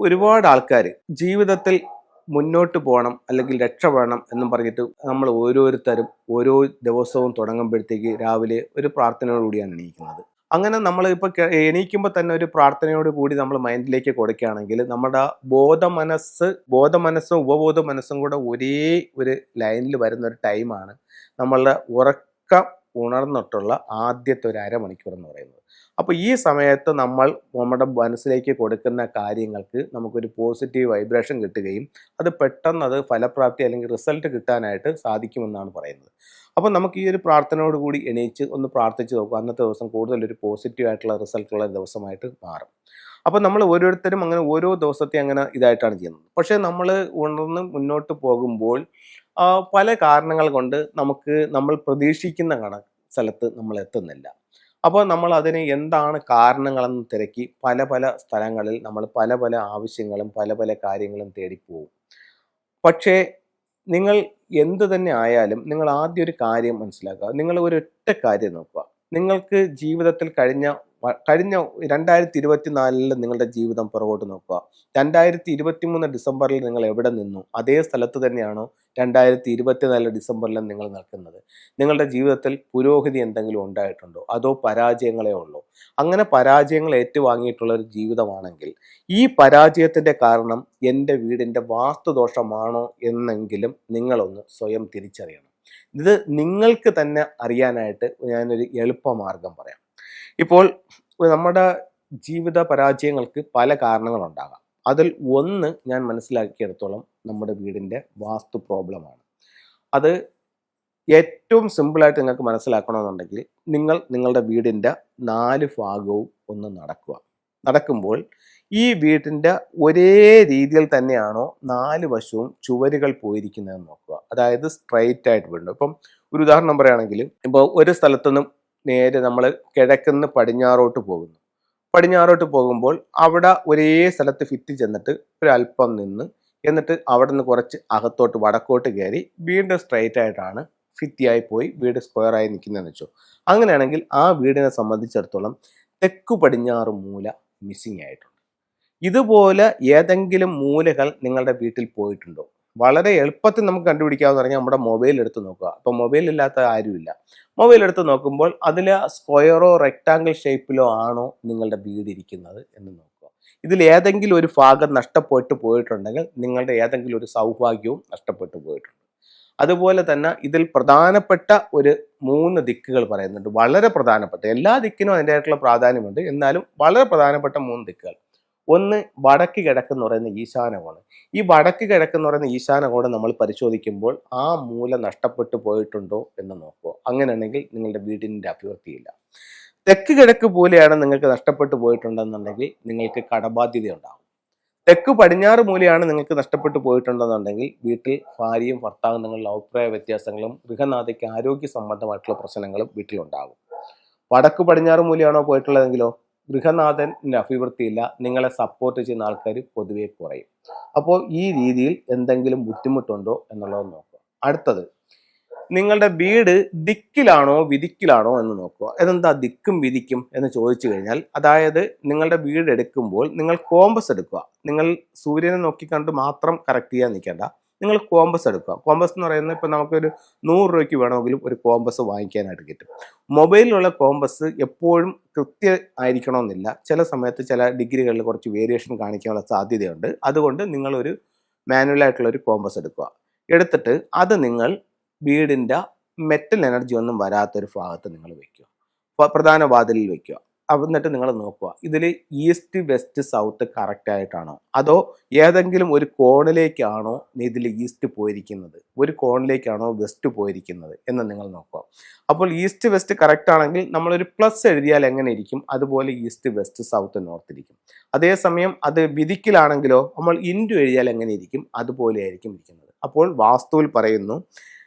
ഒരുപാട് ആൾക്കാർ ജീവിതത്തിൽ മുന്നോട്ട് പോകണം അല്ലെങ്കിൽ രക്ഷപ്പെടണം എന്നും പറഞ്ഞിട്ട് നമ്മൾ ഓരോരുത്തരും ഓരോ ദിവസവും തുടങ്ങുമ്പോഴത്തേക്ക് രാവിലെ ഒരു പ്രാർത്ഥനയോടുകൂടിയാണ് എണീക്കുന്നത്. അങ്ങനെ നമ്മൾ ഇപ്പോൾ എണീക്കുമ്പോൾ തന്നെ ഒരു പ്രാർത്ഥനയോട് കൂടി നമ്മൾ മൈൻഡിലേക്ക് കൊടുക്കുകയാണെങ്കിൽ നമ്മുടെ ബോധ മനസ്സും ഉപബോധ മനസ്സും കൂടെ ഒരേ ഒരു ലൈനിൽ വരുന്ന ഒരു ടൈമാണ് നമ്മളുടെ ഉറക്കം ഉണർന്നിട്ടുള്ള ആദ്യത്തെ ഒരു അരമണിക്കൂർ എന്ന് പറയുന്നത്. അപ്പോൾ ഈ സമയത്ത് നമ്മൾ നമ്മുടെ മനസ്സിലേക്ക് കൊടുക്കുന്ന കാര്യങ്ങൾക്ക് നമുക്കൊരു പോസിറ്റീവ് വൈബ്രേഷൻ കിട്ടുകയും അത് പെട്ടെന്ന് അത് ഫലപ്രാപ്തി അല്ലെങ്കിൽ റിസൾട്ട് കിട്ടാനായിട്ട് സാധിക്കുമെന്നാണ് പറയുന്നത്. അപ്പോൾ നമുക്ക് ഈ ഒരു പ്രാർത്ഥനയോട് കൂടി എണീച്ച് ഒന്ന് പ്രാർത്ഥിച്ച് നോക്കുക. അന്നത്തെ ദിവസം കൂടുതലൊരു പോസിറ്റീവ് ആയിട്ടുള്ള റിസൾട്ടുള്ള ദിവസമായിട്ട് മാറും. അപ്പോൾ നമ്മൾ ഓരോരുത്തരും അങ്ങനെ ഓരോ ദിവസത്തെ അങ്ങനെ ഇതായിട്ടാണ് ചെയ്യുന്നത്. പക്ഷേ നമ്മൾ ഉണർന്ന് മുന്നോട്ട് പോകുമ്പോൾ പല കാരണങ്ങൾ കൊണ്ട് നമ്മൾ പ്രതീക്ഷിക്കുന്ന സ്ഥലത്ത് നമ്മൾ എത്തുന്നില്ല. അപ്പോൾ നമ്മൾ അതിന് എന്താണ് കാരണങ്ങളെന്ന് തിരക്കി പല പല സ്ഥലങ്ങളിൽ നമ്മൾ പല പല ആവശ്യങ്ങളും പല പല കാര്യങ്ങളും തേടിപ്പോവും. പക്ഷേ നിങ്ങൾ എന്ത് തന്നെ ആയാലും നിങ്ങൾ ആദ്യം ഒരു കാര്യം മനസ്സിലാക്കുക. നിങ്ങൾ ഒരൊറ്റ കാര്യം നോക്കുക. നിങ്ങൾക്ക് ജീവിതത്തിൽ കഴിഞ്ഞ 2024 നിങ്ങളുടെ ജീവിതം പുറകോട്ട് നോക്കുക. 2023 ഡിസംബറിൽ നിങ്ങൾ എവിടെ നിന്നു അതേ സ്ഥലത്ത് തന്നെയാണോ 2024 ഡിസംബറിൽ നിങ്ങൾ നിൽക്കുന്നത്? നിങ്ങളുടെ ജീവിതത്തിൽ പുരോഗതി എന്തെങ്കിലും ഉണ്ടായിട്ടുണ്ടോ അതോ പരാജയങ്ങളേ ഉള്ളൂ? അങ്ങനെ പരാജയങ്ങൾ ഏറ്റുവാങ്ങിയിട്ടുള്ള ഒരു ജീവിതമാണെങ്കിൽ ഈ പരാജയത്തിൻ്റെ കാരണം എൻ്റെ വീടിൻ്റെ വാസ്തുദോഷമാണോ എന്നെങ്കിലും നിങ്ങളൊന്ന് സ്വയം തിരിച്ചറിയണം. ഇത് നിങ്ങൾക്ക് തന്നെ അറിയാനായിട്ട് ഞാനൊരു എളുപ്പമാർഗം പറയാം. ഇപ്പോൾ നമ്മുടെ ജീവിത പരാജയങ്ങൾക്ക് പല കാരണങ്ങളുണ്ടാകാം. അതിൽ ഒന്ന് ഞാൻ മനസ്സിലാക്കിയെടുത്തോളം നമ്മുടെ വീടിൻ്റെ വാസ്തു പ്രോബ്ലമാണ്. അത് ഏറ്റവും സിമ്പിളായിട്ട് നിങ്ങൾക്ക് മനസ്സിലാക്കണമെന്നുണ്ടെങ്കിൽ നിങ്ങളുടെ വീടിൻ്റെ 4 ഭാഗവും ഒന്ന് നടക്കുമ്പോൾ ഈ വീടിൻ്റെ ഒരേ രീതിയിൽ തന്നെയാണോ 4 വശവും ചുവരുകൾ പോയിരിക്കുന്നതെന്ന് നോക്കുക. അതായത് സ്ട്രൈറ്റ് ആയിട്ട് വീണ്ടും ഇപ്പം ഒരു ഉദാഹരണം പറയുകയാണെങ്കിൽ ഇപ്പോൾ ഒരു സ്ഥലത്തുനിന്നും നേരെ നമ്മൾ കിഴക്കുന്ന് പടിഞ്ഞാറോട്ട് പോകുമ്പോൾ അവിടെ ഒരേ സ്ഥലത്ത് ഫിറ്റ് ചെന്നിട്ട് ഒരല്പം നിന്ന് എന്നിട്ട് അവിടെ നിന്ന് കുറച്ച് അകത്തോട്ട് വടക്കോട്ട് കയറി വീണ്ടും സ്ട്രൈറ്റ് ആയിട്ടാണ് ഫിറ്റിയായി പോയി വീട് സ്ക്വയർ ആയി നിൽക്കുന്നതെന്ന് വെച്ചോ. അങ്ങനെയാണെങ്കിൽ ആ വീടിനെ സംബന്ധിച്ചിടത്തോളം തെക്കു പടിഞ്ഞാറ് മൂല മിസ്സിങ് ആയിട്ടുണ്ട്. ഇതുപോലെ ഏതെങ്കിലും മൂലകൾ നിങ്ങളുടെ വീട്ടിൽ പോയിട്ടുണ്ടോ? വളരെ എളുപ്പത്തിൽ നമുക്ക് കണ്ടുപിടിക്കാമെന്ന് പറഞ്ഞാൽ നമ്മുടെ മൊബൈൽ എടുത്ത് നോക്കുക. അപ്പോൾ മൊബൈൽ ഇല്ലാത്ത ആരുമില്ല. മൊബൈൽ എടുത്ത് നോക്കുമ്പോൾ അതിൽ സ്ക്വയറോ റെക്റ്റാങ്കിൾ ഷേപ്പിലോ ആണോ നിങ്ങളുടെ വീട് ഇരിക്കുന്നത് എന്ന് നോക്കുക. ഇതിൽ ഏതെങ്കിലും ഒരു ഭാഗം നഷ്ടപ്പെട്ടു പോയിട്ടുണ്ടെങ്കിൽ നിങ്ങളുടെ ഏതെങ്കിലും ഒരു സൗഭാഗ്യവും നഷ്ടപ്പെട്ടു പോയിട്ടുണ്ട്. അതുപോലെ തന്നെ ഇതിൽ പ്രധാനപ്പെട്ട ഒരു 3 ദിക്കുകൾ പറയുന്നുണ്ട്. വളരെ പ്രധാനപ്പെട്ട, എല്ലാ ദിക്കിനും അതിൻ്റെതായിട്ടുള്ള പ്രാധാന്യമുണ്ട്, എന്നാലും വളരെ പ്രധാനപ്പെട്ട 3 ദിക്കുകൾ. ഒന്ന് വടക്ക് കിഴക്കെന്ന് പറയുന്ന ഈശാനകോണ്. ഈ വടക്ക് കിഴക്കെന്ന് പറയുന്ന ഈശാനകോണ് നമ്മൾ പരിശോധിക്കുമ്പോൾ ആ മൂല നഷ്ടപ്പെട്ടു പോയിട്ടുണ്ടോ എന്ന് നോക്കുക. അങ്ങനെയാണെങ്കിൽ നിങ്ങളുടെ വീടിൻ്റെ അഭിവൃദ്ധിയില്ല. തെക്ക് കിഴക്ക് പോലെയാണ് നിങ്ങൾക്ക് നഷ്ടപ്പെട്ടു പോയിട്ടുണ്ടെന്നുണ്ടെങ്കിൽ നിങ്ങൾക്ക് കടബാധ്യത ഉണ്ടാകും. തെക്ക് പടിഞ്ഞാറ് മൂലയാണ് നിങ്ങൾക്ക് നഷ്ടപ്പെട്ടു പോയിട്ടുണ്ടെന്നുണ്ടെങ്കിൽ വീട്ടിൽ ഭാര്യയും ഭർത്താവും നിങ്ങളുടെ അഭിപ്രായ വ്യത്യാസങ്ങളും ഗൃഹനാഥയ്ക്ക് ആരോഗ്യ സംബന്ധമായിട്ടുള്ള പ്രശ്നങ്ങളും വീട്ടിലുണ്ടാകും. വടക്ക് പടിഞ്ഞാറ് മൂലയാണോ പോയിട്ടുള്ളതെങ്കിലോ ഗൃഹനാഥൻ്റെ അഭിവൃദ്ധിയില്ല, നിങ്ങളെ സപ്പോർട്ട് ചെയ്യുന്ന ആൾക്കാർ പൊതുവെ കുറയും. അപ്പോൾ ഈ രീതിയിൽ എന്തെങ്കിലും ബുദ്ധിമുട്ടുണ്ടോ എന്നുള്ളത് നോക്കുക. അടുത്തത്, നിങ്ങളുടെ വീട് ദിക്കിലാണോ വിധിക്കിലാണോ എന്ന് നോക്കുക. അതെന്താ ദിക്കും വിധിക്കും എന്ന് ചോദിച്ചു കഴിഞ്ഞാൽ, അതായത് നിങ്ങളുടെ വീട് എടുക്കുമ്പോൾ നിങ്ങൾ കോമ്പസ് എടുക്കുക. നിങ്ങൾ സൂര്യനെ നോക്കിക്കണ്ട് മാത്രം കറക്റ്റ് ചെയ്യാൻ നിൽക്കേണ്ട, നിങ്ങൾ കോമ്പസ് എടുക്കുക. കോമ്പസ് എന്ന് പറയുന്നത് ഇപ്പോൾ നമുക്കൊരു 100 രൂപയ്ക്ക് വേണമെങ്കിലും ഒരു കോമ്പസ് വാങ്ങിക്കാനായിട്ട് കിട്ടും. മൊബൈലിലുള്ള കോമ്പസ് എപ്പോഴും കൃത്യം ആയിരിക്കണമെന്നില്ല. ചില സമയത്ത് ചില ഡിഗ്രികളിൽ കുറച്ച് വേരിയേഷൻ കാണിക്കാനുള്ള സാധ്യതയുണ്ട്. അതുകൊണ്ട് നിങ്ങളൊരു മാനുവലായിട്ടുള്ള ഒരു കോമ്പസ് എടുക്കുക. എടുത്തിട്ട് അത് നിങ്ങൾ വീടിൻ്റെ മെറ്റൽ എനർജി ഒന്നും വരാത്തൊരു ഭാഗത്ത് നിങ്ങൾ വയ്ക്കുക, പ്രധാന വാതിലിൽ വയ്ക്കുക. എന്നിട്ട് നിങ്ങൾ നോക്കുക, ഇതിൽ ഈസ്റ്റ് വെസ്റ്റ് സൗത്ത് കറക്റ്റ് ആയിട്ടാണോ അതോ ഏതെങ്കിലും ഒരു കോണിലേക്കാണോ ഇതിൽ ഈസ്റ്റ് പോയിരിക്കുന്നത്, ഒരു കോണിലേക്കാണോ വെസ്റ്റ് പോയിരിക്കുന്നത് എന്ന് നിങ്ങൾ നോക്കുക. അപ്പോൾ ഈസ്റ്റ് വെസ്റ്റ് കറക്റ്റ് ആണെങ്കിൽ നമ്മളൊരു പ്ലസ് എഴുതിയാൽ എങ്ങനെ ഇരിക്കും, അതുപോലെ ഈസ്റ്റ് വെസ്റ്റ് സൗത്ത് നോർത്ത് ഇരിക്കും. അതേസമയം അത് വിധിക്കിലാണെങ്കിലോ നമ്മൾ ഇൻറ്റു എഴുതിയാൽ എങ്ങനെ ഇരിക്കും, അതുപോലെ ആയിരിക്കും ഇരിക്കുന്നത്. അപ്പോൾ വാസ്തുവിൽ പറയുന്നു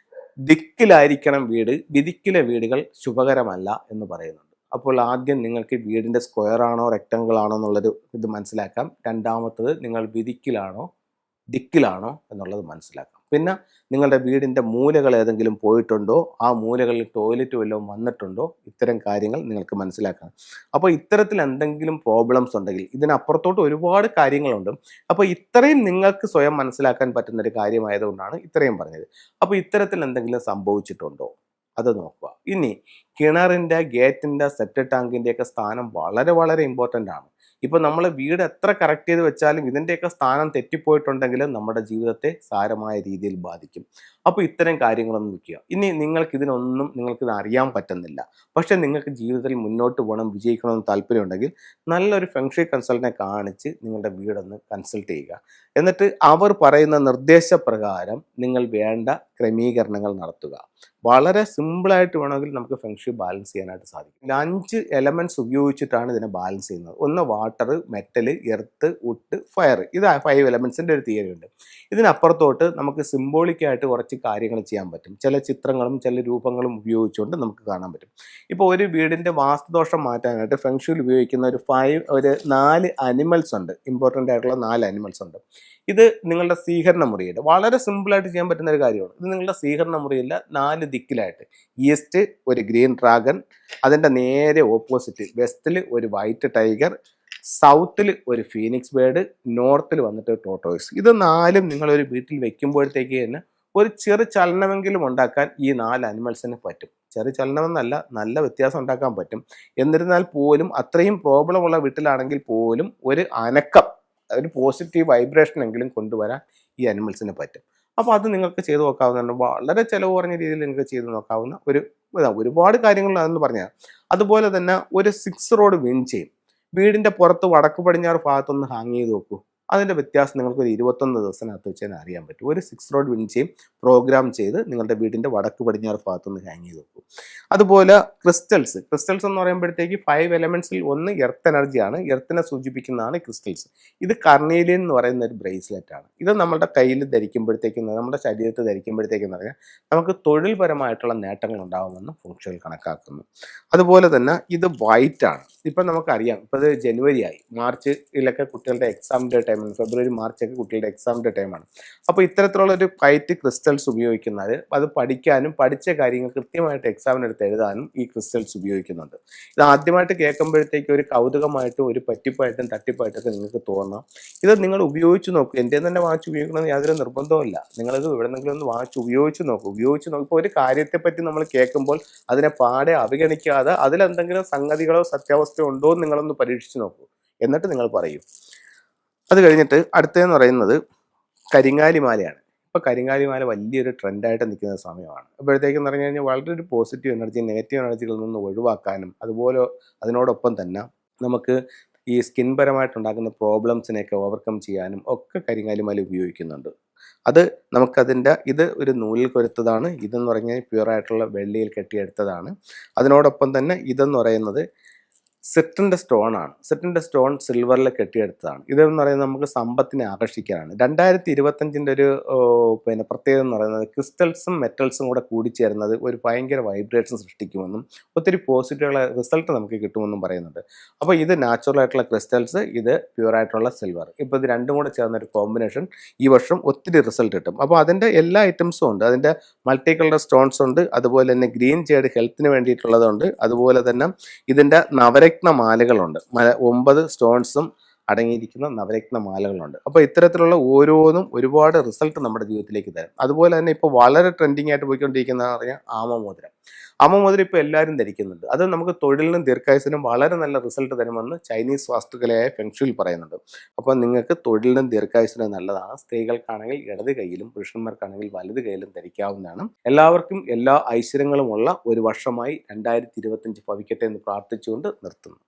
ദിക്കിലായിരിക്കണം വീട്, വിധിക്കിലെ വീടുകൾ ശുഭകരമല്ല എന്ന് പറയുന്നുണ്ട്. അപ്പോൾ ആദ്യം നിങ്ങൾക്ക് വീടിൻ്റെ സ്ക്വയർ ആണോ റെക്റ്റാങ്കിൾ ആണോ എന്നുള്ളൊരു ഇത് മനസ്സിലാക്കാം. രണ്ടാമത്തത് നിങ്ങൾ വിധിക്കിലാണോ ദിക്കിലാണോ എന്നുള്ളത് മനസ്സിലാക്കാം. പിന്നെ നിങ്ങളുടെ വീടിൻ്റെ മൂലകൾ ഏതെങ്കിലും പോയിട്ടുണ്ടോ, ആ മൂലകളിൽ ടോയ്ലറ്റ് വല്ലതും വന്നിട്ടുണ്ടോ, ഇത്തരം കാര്യങ്ങൾ നിങ്ങൾക്ക് മനസ്സിലാക്കണം. അപ്പോൾ ഇത്തരത്തിൽ എന്തെങ്കിലും പ്രോബ്ലംസ് ഉണ്ടെങ്കിൽ ഇതിനപ്പുറത്തോട്ട് ഒരുപാട് കാര്യങ്ങളുണ്ട്. അപ്പോൾ ഇത്രയും നിങ്ങൾക്ക് സ്വയം മനസ്സിലാക്കാൻ പറ്റുന്ന ഒരു കാര്യമായതുകൊണ്ടാണ് ഇത്രയും പറഞ്ഞത്. അപ്പോൾ ഇത്തരത്തിൽ എന്തെങ്കിലും സംഭവിച്ചിട്ടുണ്ടോ അത് നോക്കുക. ഇനി കിണറിൻ്റെ, ഗേറ്റിൻ്റെ, സെപ്റ്റിക് ടാങ്കിൻ്റെയൊക്കെ സ്ഥാനം വളരെ വളരെ ഇമ്പോർട്ടൻ്റ് ആണ്. ഇപ്പോൾ നമ്മൾ വീട് എത്ര കറക്റ്റ് ചെയ്ത് വെച്ചാലും ഇതിൻ്റെയൊക്കെ സ്ഥാനം തെറ്റിപ്പോയിട്ടുണ്ടെങ്കിൽ നമ്മുടെ ജീവിതത്തെ സാരമായ രീതിയിൽ ബാധിക്കും. അപ്പോൾ ഇത്തരം കാര്യങ്ങളൊന്നും വയ്ക്കുക. ഇനി നിങ്ങൾക്കിത് അറിയാൻ പറ്റുന്നില്ല, പക്ഷേ നിങ്ങൾക്ക് ജീവിതത്തിൽ മുന്നോട്ട് പോകണം, വിജയിക്കണമെന്ന് താല്പര്യമുണ്ടെങ്കിൽ നല്ലൊരു ഫെങ്ഷി കൺസൾട്ടനെ കാണിച്ച് നിങ്ങളുടെ വീടൊന്ന് കൺസൾട്ട് ചെയ്യുക. എന്നിട്ട് അവർ പറയുന്ന നിർദ്ദേശപ്രകാരം നിങ്ങൾ വേണ്ട ക്രമീകരണങ്ങൾ നടത്തുക. വളരെ സിമ്പിളായിട്ട് വേണമെങ്കിൽ നമുക്ക് ഫെങ്ഷി ബാലൻസ് ചെയ്യാനായിട്ട് സാധിക്കും. 5 എലമെൻറ്റ്സ് ഉപയോഗിച്ചിട്ടാണ് ഇതിനെ ബാലൻസ് ചെയ്യുന്നത്. ഒന്ന് water, metal, earth, wood, fire. ഇത് 5 എലമെൻറ്റ്സിൻ്റെ ഒരു തിയറി ഉണ്ട്. ഇതിനപ്പുറത്തോട്ട് നമുക്ക് സിംബോളിക്കായിട്ട് കുറച്ച് കാര്യങ്ങൾ ചെയ്യാൻ പറ്റും. ചില ചിത്രങ്ങളും ചില രൂപങ്ങളും ഉപയോഗിച്ചുകൊണ്ട് നമുക്ക് കാണാൻ പറ്റും. ഇപ്പോൾ ഒരു വീടിൻ്റെ വാസ്തുദോഷം മാറ്റാനായിട്ട് ഫെങ്ഷുയിൽ ഉപയോഗിക്കുന്ന ഒരു 4 അനിമൽസ് ഉണ്ട്. ഇമ്പോർട്ടൻ്റ് ആയിട്ടുള്ള 4 അനിമൽസ് ഉണ്ട്. ഇത് നിങ്ങളുടെ സ്വീകരണ മുറിയുടെ വളരെ സിമ്പിളായിട്ട് ചെയ്യാൻ പറ്റുന്ന ഒരു കാര്യമാണ്. ഇത് നിങ്ങളുടെ സ്വീകരണ മുറിയിലെ 4 ദിക്കിലായിട്ട് ഈസ്റ്റ് ഒരു ഗ്രീൻ ഡ്രാഗൺ, അതിൻ്റെ നേരെ ഓപ്പോസിറ്റ് വെസ്റ്റിൽ ഒരു വൈറ്റ് ടൈഗർ, സൗത്തിൽ ഒരു ഫീനിക്സ് ബേർഡ്, നോർത്തിൽ വന്നിട്ട് ടോട്ടോയ്സ്. ഇത് 4ഉം നിങ്ങളൊരു വീട്ടിൽ വെക്കുമ്പോഴത്തേക്ക് തന്നെ ഒരു ചെറു ചലനമെങ്കിലും ഉണ്ടാക്കാൻ ഈ 4 അനിമൽസിന് പറ്റും. ചെറിയ ചലനമെന്നല്ല, നല്ല വ്യത്യാസം ഉണ്ടാക്കാൻ പറ്റും. എന്നിരുന്നാൽ പോലും അത്രയും പ്രോബ്ലം ഉള്ള വീട്ടിലാണെങ്കിൽ പോലും ഒരു അനക്കം, ഒരു പോസിറ്റീവ് വൈബ്രേഷൻ എങ്കിലും കൊണ്ടുവരാൻ ഈ അനിമൽസിന് പറ്റും. അപ്പോൾ അത് നിങ്ങൾക്ക് ചെയ്ത് നോക്കാവുന്നതാണ്. വളരെ ചിലവ് കുറഞ്ഞ രീതിയിൽ നിങ്ങൾക്ക് ചെയ്ത് നോക്കാവുന്ന ഒരുപാട് കാര്യങ്ങൾ അതെന്ന് പറഞ്ഞാൽ. അതുപോലെ തന്നെ ഒരു 6 റോഡ് വിൻ ചെയ്യും വീടിൻ്റെ പുറത്ത് വടക്ക് പടിഞ്ഞാറ് ഭാഗത്തൊന്ന് ഹാങ് ചെയ്ത് നോക്കൂ. അതിൻ്റെ വ്യത്യാസം നിങ്ങൾക്ക് ഒരു 21 ദിവസത്തിനകത്ത് വെച്ച് തന്നെ അറിയാൻ പറ്റും. ഒരു 6 റോഡ് വിൻ ചെയ്യും പ്രോഗ്രാം ചെയ്ത് നിങ്ങളുടെ വീടിൻ്റെ വടക്ക് പടിഞ്ഞാറ് ഭാഗത്തൊന്ന് ഹാങ് ചെയ്ത് നോക്കൂ. അതുപോലെ ക്രിസ്റ്റൽസ് എന്ന് പറയുമ്പോഴത്തേക്ക് 5 എലമെൻറ്റ്സിൽ ഒന്ന് എർത്ത് എനർജിയാണ്. എർത്തിനെ സൂചിപ്പിക്കുന്നതാണ് ക്രിസ്റ്റൽസ്. ഇത് കർണേലിയൻ എന്ന് പറയുന്ന ഒരു ബ്രേസ്ലെറ്റ് ആണ്. ഇത് നമ്മുടെ കയ്യിൽ ധരിക്കുമ്പോഴത്തേക്കും, നമ്മുടെ ശരീരത്തിൽ ധരിക്കുമ്പോഴത്തേക്കും പറഞ്ഞാൽ നമുക്ക് തൊഴിൽപരമായിട്ടുള്ള നേട്ടങ്ങൾ ഉണ്ടാകുമെന്ന് ഫംഗ്ഷനിൽ കണക്കാക്കുന്നു. അതുപോലെ തന്നെ ഇത് വൈറ്റ് ആണ്. ഇപ്പം നമുക്കറിയാം, ഇപ്പോൾ ഇത് ജനുവരി ആയി, മാർച്ചിലൊക്കെ കുട്ടികളുടെ എക്സാമിൻ്റെ ടൈമാണ്. ഫെബ്രുവരി മാർച്ചൊക്കെ കുട്ടികളുടെ എക്സാമിൻ്റെ ടൈമാണ്. അപ്പോൾ ഇത്തരത്തിലുള്ളൊരു വൈറ്റ് ക്രിസ്റ്റൽസ് ഉപയോഗിക്കുന്നത് അത് പഠിക്കാനും പഠിച്ച കാര്യങ്ങൾ കൃത്യമായിട്ട് എക്സാമിനെടുത്ത് എഴുതാനും ഈ ക്രിസ്റ്റൽസ് ഉപയോഗിക്കുന്നുണ്ട്. ഇത് ആദ്യമായിട്ട് കേൾക്കുമ്പോഴത്തേക്കും ഒരു കൗതുകമായിട്ടും ഒരു പറ്റിപ്പായിട്ടും തട്ടിപ്പായിട്ടൊക്കെ നിങ്ങൾക്ക് തോന്നാം. ഇത് നിങ്ങൾ ഉപയോഗിച്ച് നോക്കൂ. എൻ്റെ തന്നെ വാങ്ങിച്ച് ഉപയോഗിക്കണമെന്ന് യാതൊരു നിർബന്ധവുമില്ല. നിങ്ങളിത് എവിടെന്നെങ്കിലും ഒന്ന് വാങ്ങിച്ച് ഉപയോഗിച്ച് നോക്കൂ. ഇപ്പോൾ ഒരു കാര്യത്തെപ്പറ്റി നമ്മൾ കേൾക്കുമ്പോൾ അതിനെ പാടെ അവഗണിക്കാതെ അതിലെന്തെങ്കിലും സംഗതികളോ സത്യാവസ്ഥയോ ഉണ്ടോ എന്ന് നിങ്ങളൊന്ന് പരീക്ഷിച്ച് നോക്കൂ. എന്നിട്ട് നിങ്ങൾ പറയൂ. അത് കഴിഞ്ഞിട്ട് അടുത്തതെന്ന് പറയുന്നത് കരിങ്ങാലിമാലയാണ്. ഇപ്പോൾ കരിങ്ങാലിമാല വലിയൊരു ട്രെൻഡായിട്ട് നിൽക്കുന്ന സമയമാണ്. അപ്പോഴത്തേക്കെന്ന് പറഞ്ഞു കഴിഞ്ഞാൽ വളരെ ഒരു പോസിറ്റീവ് എനർജി നെഗറ്റീവ് എനർജികളിൽ നിന്ന് ഒഴിവാക്കാനും അതുപോലെ അതിനോടൊപ്പം തന്നെ നമുക്ക് ഈ സ്കിൻ പരമായിട്ടുണ്ടാകുന്ന പ്രോബ്ലംസിനെയൊക്കെ ഓവർകം ചെയ്യാനും ഒക്കെ കരിങ്ങാലിമാല ഉപയോഗിക്കുന്നുണ്ട്. അത് ഇത് ഒരു നൂലിൽ കൊരുത്തതാണ്. ഇതെന്ന് പറഞ്ഞാൽ പ്യുവറായിട്ടുള്ള വെള്ളിയിൽ കെട്ടിയെടുത്തതാണ്. അതിനോടൊപ്പം തന്നെ ഇതെന്ന് പറയുന്നത് സിട്രിൻ്റെ സ്റ്റോൺ ആണ്. സിട്രിൻ്റെ സ്റ്റോൺ സിൽവറിൽ കെട്ടിയെടുത്തതാണ്. ഇതെന്ന് പറയുന്നത് നമുക്ക് സമ്പത്തിനെ ആകർഷിക്കാനാണ്. 2025 ഒരു പ്രത്യേകത എന്ന് പറയുന്നത് ക്രിസ്റ്റൽസും മെറ്റൽസും കൂടെ കൂടിച്ചേരുന്നത് ഒരു ഭയങ്കര വൈബ്രേഷൻ സൃഷ്ടിക്കുമെന്നും ഒത്തിരി പോസിറ്റീവുള്ള റിസൾട്ട് നമുക്ക് കിട്ടുമെന്നും പറയുന്നുണ്ട്. അപ്പോൾ ഇത് നാച്ചുറൽ ആയിട്ടുള്ള ക്രിസ്റ്റൽസ്, ഇത് പ്യുവറായിട്ടുള്ള സിൽവർ, ഇപ്പോൾ ഇത് രണ്ടും കൂടെ ചേർന്നൊരു കോമ്പിനേഷൻ ഈ വർഷം ഒത്തിരി റിസൾട്ട് കിട്ടും. അപ്പോൾ അതിൻ്റെ എല്ലാ ഐറ്റംസും ഉണ്ട്. അതിൻ്റെ മൾട്ടി കളർ സ്റ്റോൺസ് ഉണ്ട്. അതുപോലെ തന്നെ ഗ്രീൻ ഷെയ്ഡ് ഹെൽത്തിന് വേണ്ടിയിട്ടുള്ളതുണ്ട്. അതുപോലെ തന്നെ ഇതിൻ്റെ നവരത്ന മാലകളുണ്ട്. 9 സ്റ്റോൺസും അടങ്ങിയിരിക്കുന്ന നവരത്ന മാലകളുണ്ട്. അപ്പോൾ ഇത്തരത്തിലുള്ള ഓരോന്നും ഒരുപാട് റിസൾട്ട് നമ്മുടെ ജീവിതത്തിലേക്ക് തരും. അതുപോലെ തന്നെ ഇപ്പോൾ വളരെ ട്രെൻഡിങ് ആയിട്ട് പോയിക്കൊണ്ടിരിക്കുന്നതെന്ന് പറഞ്ഞാൽ ആമമോതിരം. ഇപ്പോൾ എല്ലാവരും ധരിക്കുന്നുണ്ട്. അത് നമുക്ക് തൊഴിലിനും ദീർഘായുസിനും വളരെ നല്ല റിസൾട്ട് തരുമെന്ന് ചൈനീസ് വാസ്തുകലയായ ഫെങ്ഷുയിൽ പറയുന്നുണ്ട്. അപ്പോൾ നിങ്ങൾക്ക് തൊഴിലിനും ദീർഘായുസിനും നല്ലതാണ്. സ്ത്രീകൾക്കാണെങ്കിൽ ഇടത് കൈയിലും പുരുഷന്മാർക്കാണെങ്കിൽ വലത് കൈയിലും ധരിക്കാവുന്നതാണ്. എല്ലാവർക്കും എല്ലാ ഐശ്വര്യങ്ങളുമുള്ള ഒരു വർഷമായി 2025 ഭവിക്കട്ടെ എന്ന് പ്രാർത്ഥിച്ചുകൊണ്ട് നിർത്തുന്നു.